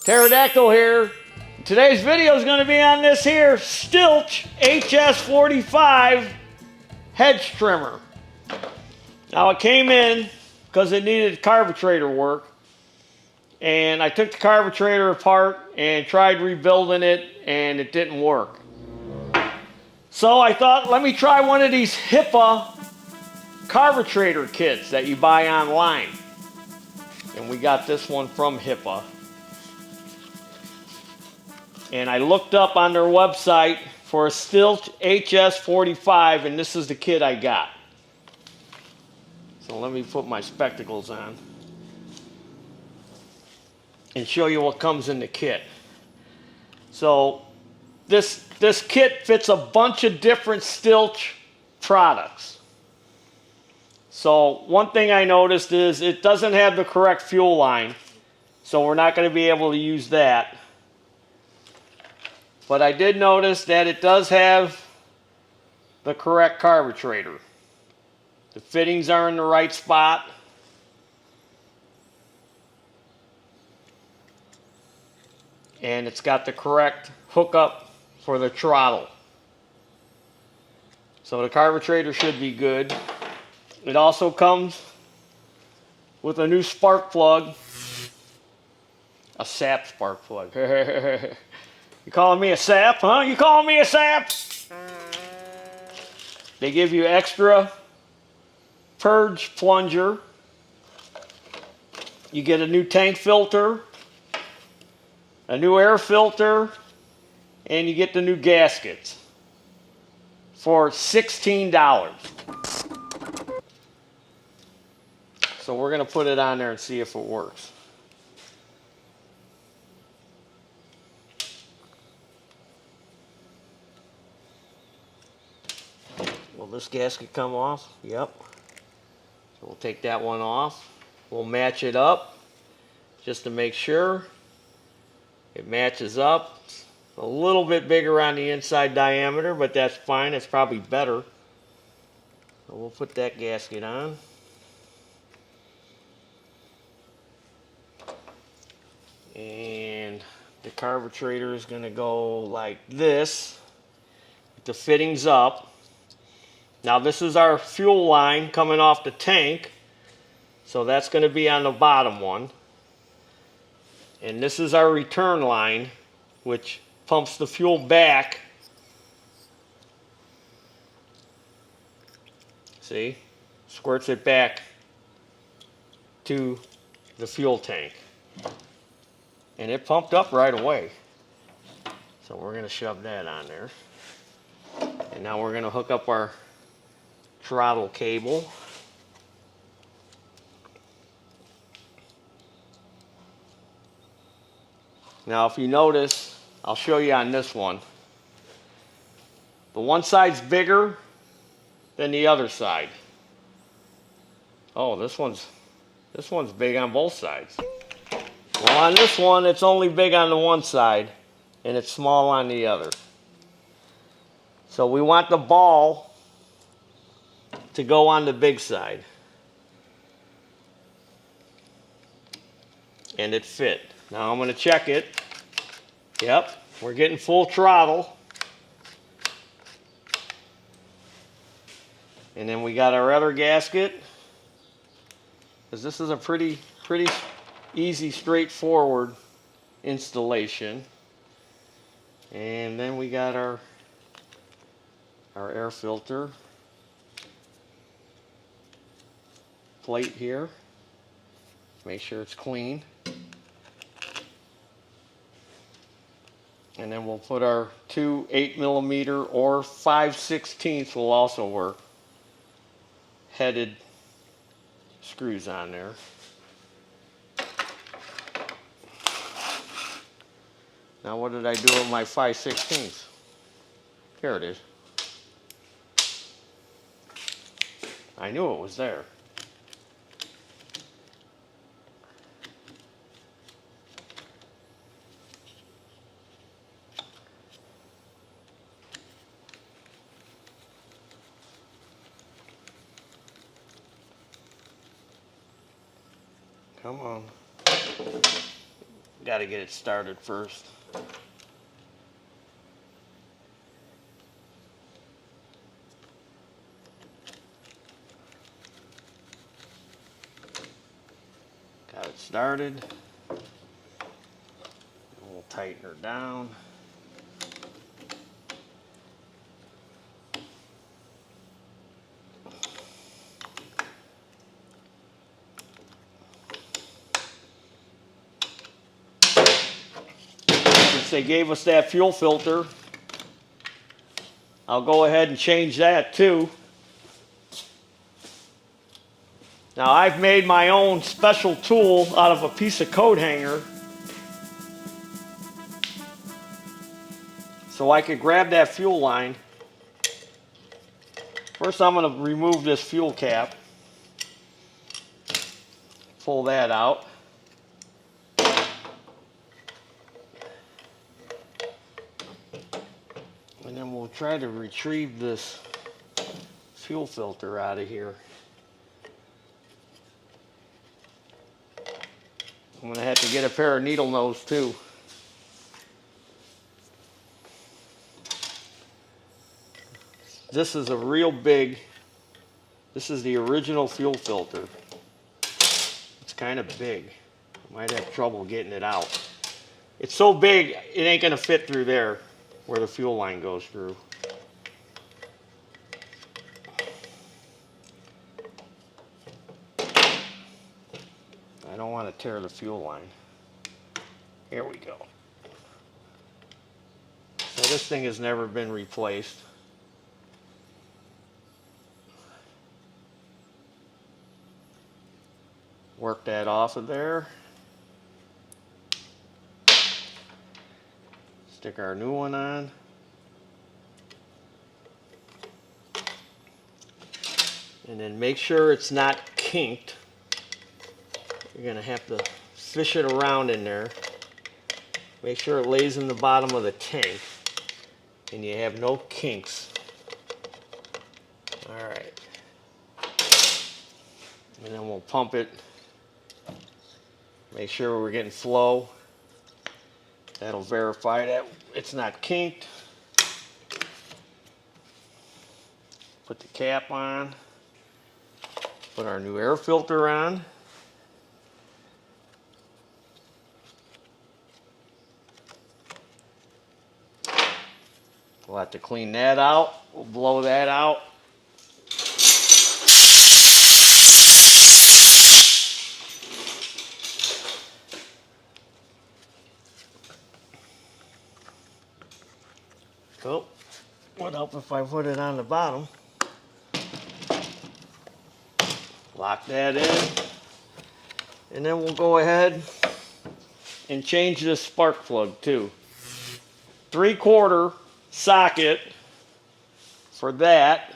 Pterodactyl here. Today's video is going to be on this here Stihlch HS45 hedge trimmer. Now it came in because it needed carburetor work, and I took the carburetor apart and tried rebuilding it, and it didn't work. So I thought, let me try one of these HIPA carburetor kits that you buy online. And we got this one from HIPA. And I looked up on their website for a Stihlch HS45, and this is the kit I got. So let me put my spectacles on and show you what comes in the kit. So this kit fits a bunch of different Stihlch products. So one thing I noticed is it doesn't have the correct fuel line, so we're not going to be able to use that. But I did notice that it does have the correct carburetor. The fittings are in the right spot. And it's got the correct hookup for the throttle. So the carburetor should be good. It also comes with a new spark plug. A sap spark plug. You calling me a sap, huh? You calling me a sap? They give you extra purge plunger. You get a new tank filter, a new air filter, and you get the new gaskets for $16. So we're going to put it on there and see if it works. Will this gasket come off? Yep. So we'll take that one off. We'll match it up just to make sure it matches up. It's a little bit bigger on the inside diameter, but that's fine. It's probably better. So we'll put that gasket on. And the carburetor is going to go like this. The fittings up. Now this is our fuel line coming off the tank, so that's going to be on the bottom one. And this is our return line, which pumps the fuel back. See? Squirts it back to the fuel tank. And it pumped up right away. So we're going to shove that on there. And now we're going to hook up our throttle cable. Now if you notice, I'll show you on this one. The one side's bigger than the other side. Oh, this one's big on both sides. Well, on this one, it's only big on the one side, and it's small on the other. So we want the ball to go on the big side. And it fit. Now I'm going to check it. Yep, we're getting full throttle. And then we got our other gasket, because this is a pretty easy, straightforward installation. And then we got our air filter plate here. Make sure it's clean. And then we'll put our two 8mm or 5/16 will also work headed screws on there. Now what did I do with my 5/16? Here it is. I knew it was there. Come on. got to get it started first. Got it started. We'll tighten her down. Since they gave us that fuel filter, I'll go ahead and change that too. Now I've made my own special tool out of a piece of coat hanger, so I could grab that fuel line. First I'm going to remove this fuel cap, pull that out. And then we'll try to retrieve this fuel filter out of here. I'm going to have to get a pair of needle nose too. This is a real big, this is the original fuel filter. It's kind of big. Might have trouble getting it out. It's so big, it ain't going to fit through there where the fuel line goes through. I don't want to tear the fuel line. Here we go. So this thing has never been replaced. Work that off of there. Stick our new one on. And then make sure it's not kinked. You're going to have to fish it around in there. Make sure it lays in the bottom of the tank and you have no kinks. Alright. And then we'll pump it. Make sure we're getting flow. That'll verify that it's not kinked. Put the cap on. Put our new air filter on. We'll have to clean that out. We'll blow that out. Oh, would help if I put it on the bottom. Lock that in. And then we'll go ahead and change this spark plug too. 3/4 socket for that.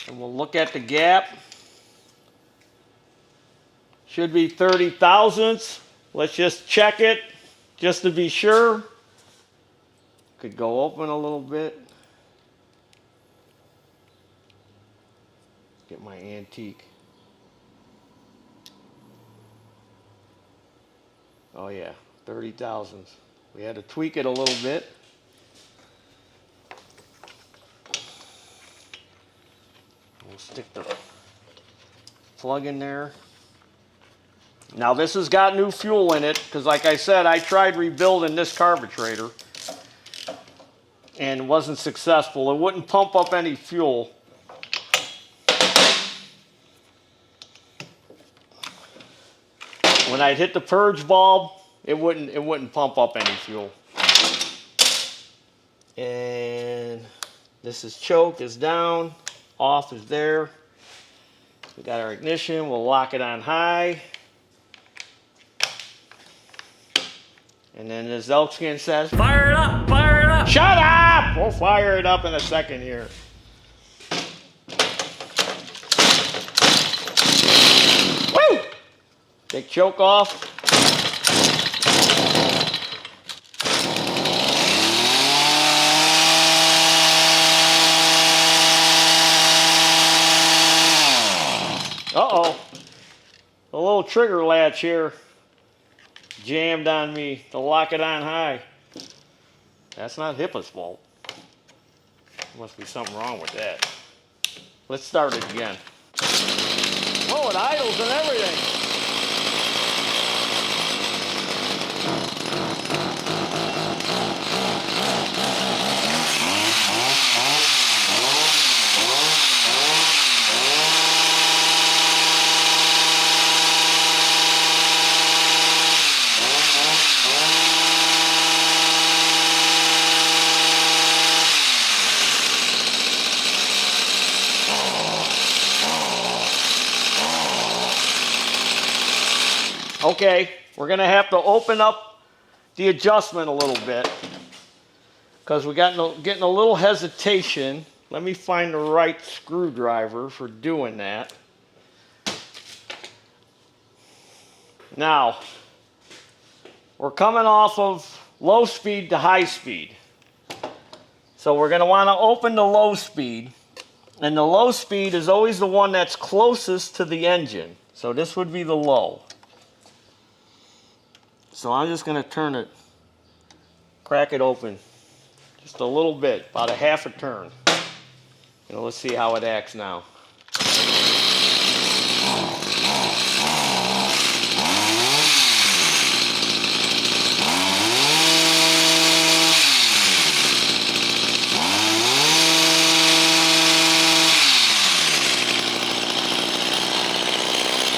And we'll look at the gap. Should be 30 thousandths. Let's just check it just to be sure. Could go open a little bit. Get my antique. Oh yeah, 30 thousandths. We had to tweak it a little bit. We'll stick the plug in there. Now this has got new fuel in it because, like I said, I tried rebuilding this carburetor and wasn't successful. It wouldn't pump up any fuel. When I'd hit the purge bulb, it wouldn't pump up any fuel. And this is choke is down, off is there. We got our ignition. We'll lock it on high. And then as Elkskin says, fire it up, fire it up. Shut up! We'll fire it up in a second here. Take choke off. Uh-oh. The little trigger latch here jammed on me to lock it on high. That's not HIPA's fault. There must be something wrong with that. Let's start it again. Oh, it idles and everything. Okay, we're going to have to open up the adjustment a little bit because we're getting a little hesitation. Let me find the right screwdriver for doing that. Now, we're coming off of low speed to high speed. So we're going to want to open the low speed. And the low speed is always the one that's closest to the engine. So this would be the low. So I'm just going to turn it, crack it open just a little bit, about a half a turn. And let's see how it acts now.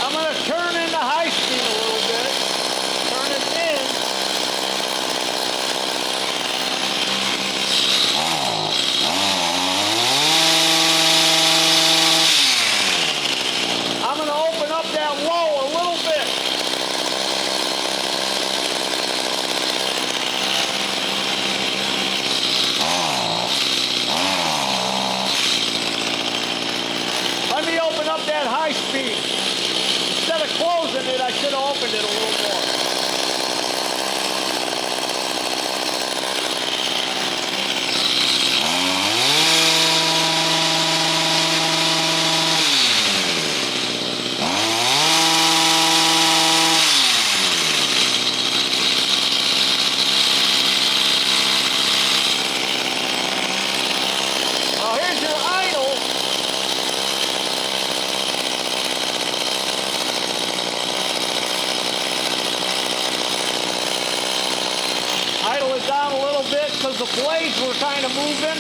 I'm going to turn into high speed a little bit. Turn it in. I'm going to open up that low a little bit. Let me open up that high speed. Instead of closing it, I should have opened it a little more. Now here's your idle. Idle it down a little bit because the blades were kind of moving.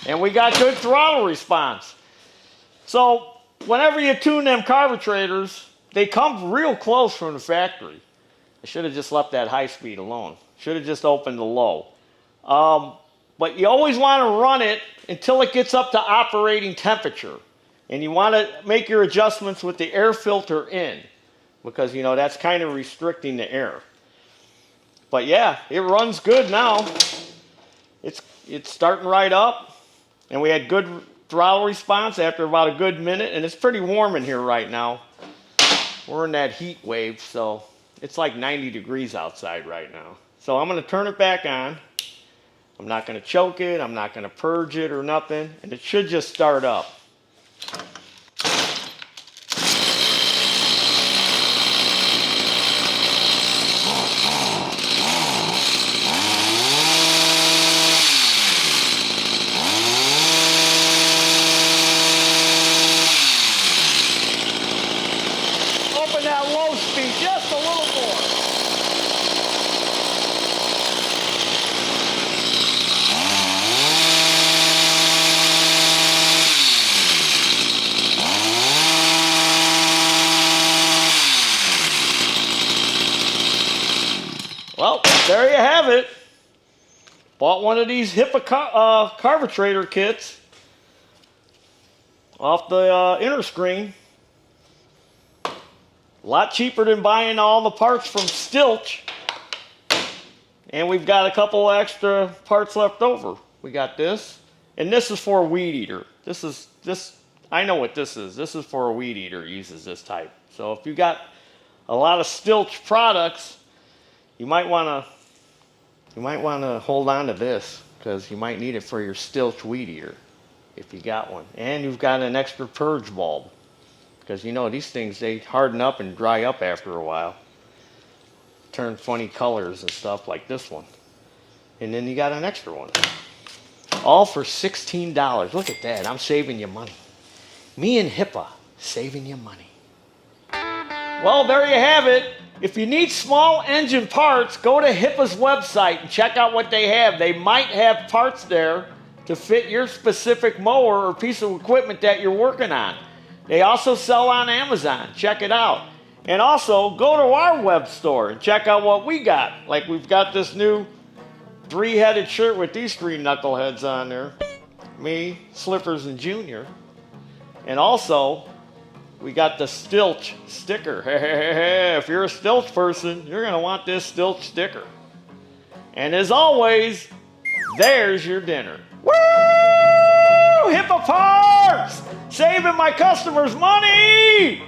And we got good throttle response. So whenever you tune them carburetors, they come real close from the factory. I should have just left that high speed alone. Should have just opened the low. But you always want to run it until it gets up to operating temperature. And you want to make your adjustments with the air filter in, because, you know, that's kind of restricting the air. But yeah, it runs good now. It's starting right up, and we had good throttle response after about a good minute, and it's pretty warm in here right now. We're in that heat wave, so it's like 90 degrees outside right now. So I'm going to turn it back on. I'm not going to choke it. I'm not going to purge it or nothing, and it should just start up. Open that low speed just a little more. Well, there you have it. Bought one of these HIPA Carburetor kits off the inner screen. A lot cheaper than buying all the parts from Stihlch. And we've got a couple extra parts left over. We got this. And this is for a weed eater. I know what this is. This is for a weed eater, uses this type. So if you got a lot of Stihlch products, you might want to hold on to this, because you might need it for your Stihlch weed eater if you got one. And you've got an extra purge bulb, because you know these things, they harden up and dry up after a while. Turn funny colors and stuff like this one. And then you got an extra one. All for $16. Look at that. I'm saving you money. Me and HIPA, saving you money. Well, there you have it. If you need small engine parts, go to HIPA's website and check out what they have. They might have parts there to fit your specific mower or piece of equipment that you're working on. They also sell on Amazon. Check it out. And also, go to our web store and check out what we got. Like, we've got this new 3-headed shirt with these 3 knuckleheads on there. Me, Slippers, and Junior. And also, we got the Stihlch sticker. If you're a Stihlch person, you're going to want this Stihlch sticker. And as always, there's your dinner. Woo! HIPA parts! Saving my customers money!